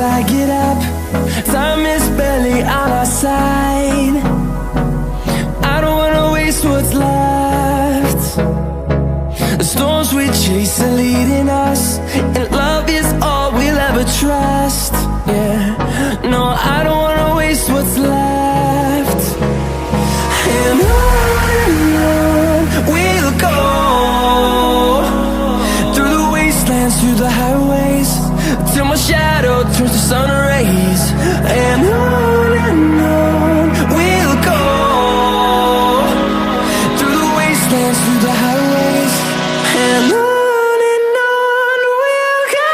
I get up. Time is barely on our side. I don't wanna waste what's left. The storms we chase are leading us, and love is all we'll ever trust. Yeah, no, I don't wanna waste what's left. And on we'll go, through the wastelands, through the highways, till my shadow turns to sun rays. And on we'll go, through the wastelands, through the highways, and on we'll go.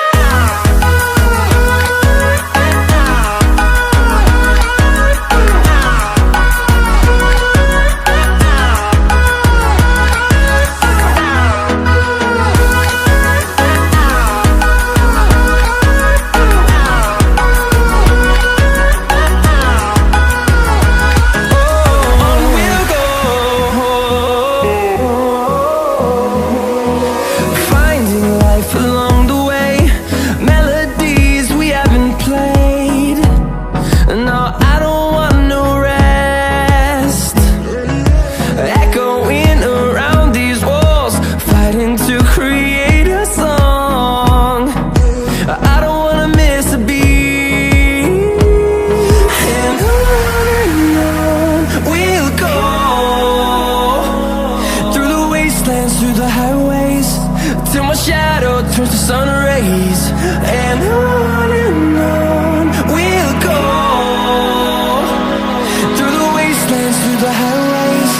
Through the highways, till my shadow turns to sun rays. And on we'll go, through the wastelands, through the highways,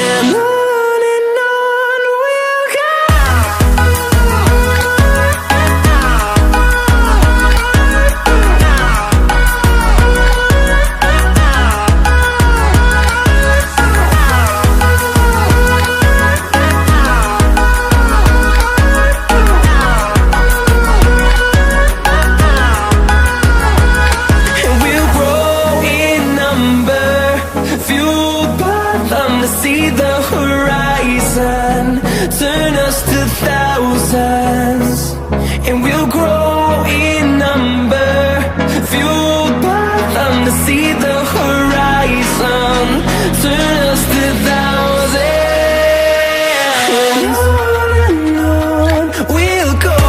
and on we'll go. See the horizon, turn us to thousands, and we'll grow in number, fueled by them. To see the horizon, turn us to thousands, and on we'll go,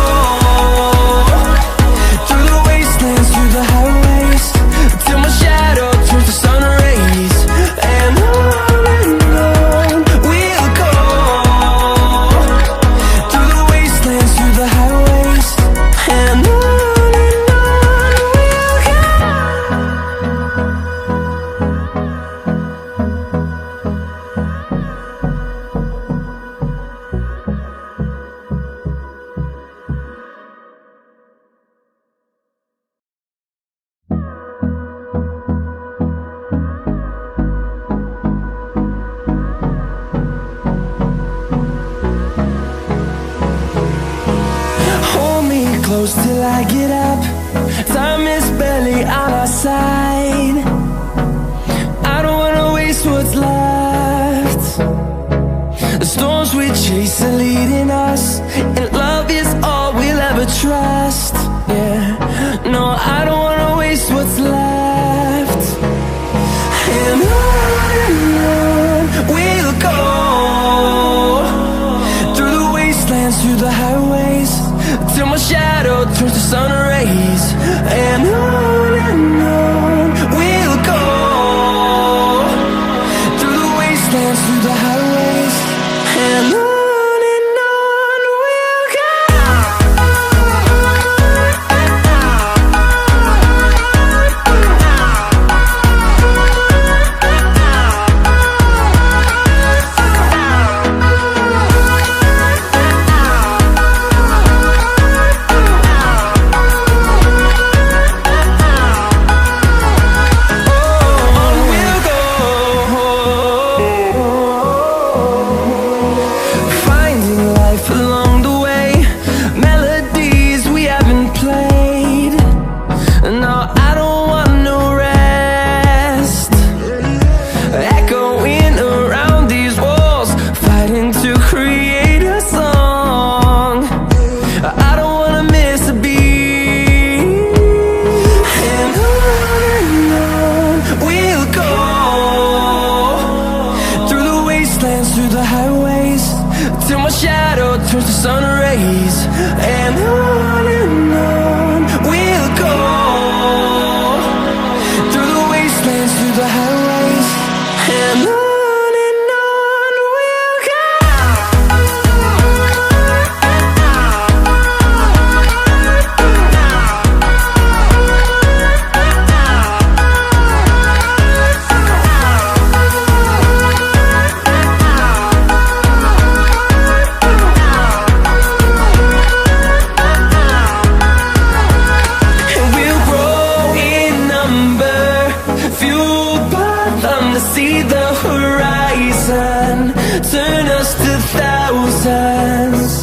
through the wastelands, through the highways, till my shadow turns to sun rays. And close till I get up. Time is barely on our side. I don't wanna waste what's left. The storms we chase are leading us, and love is all we'll ever trust. Yeah, no, I don't wanna waste what's left. And on we'll go, through the wastelands, through the highways, till my shadow turns to sun rays. And on we'll see the horizon, turn us to thousands.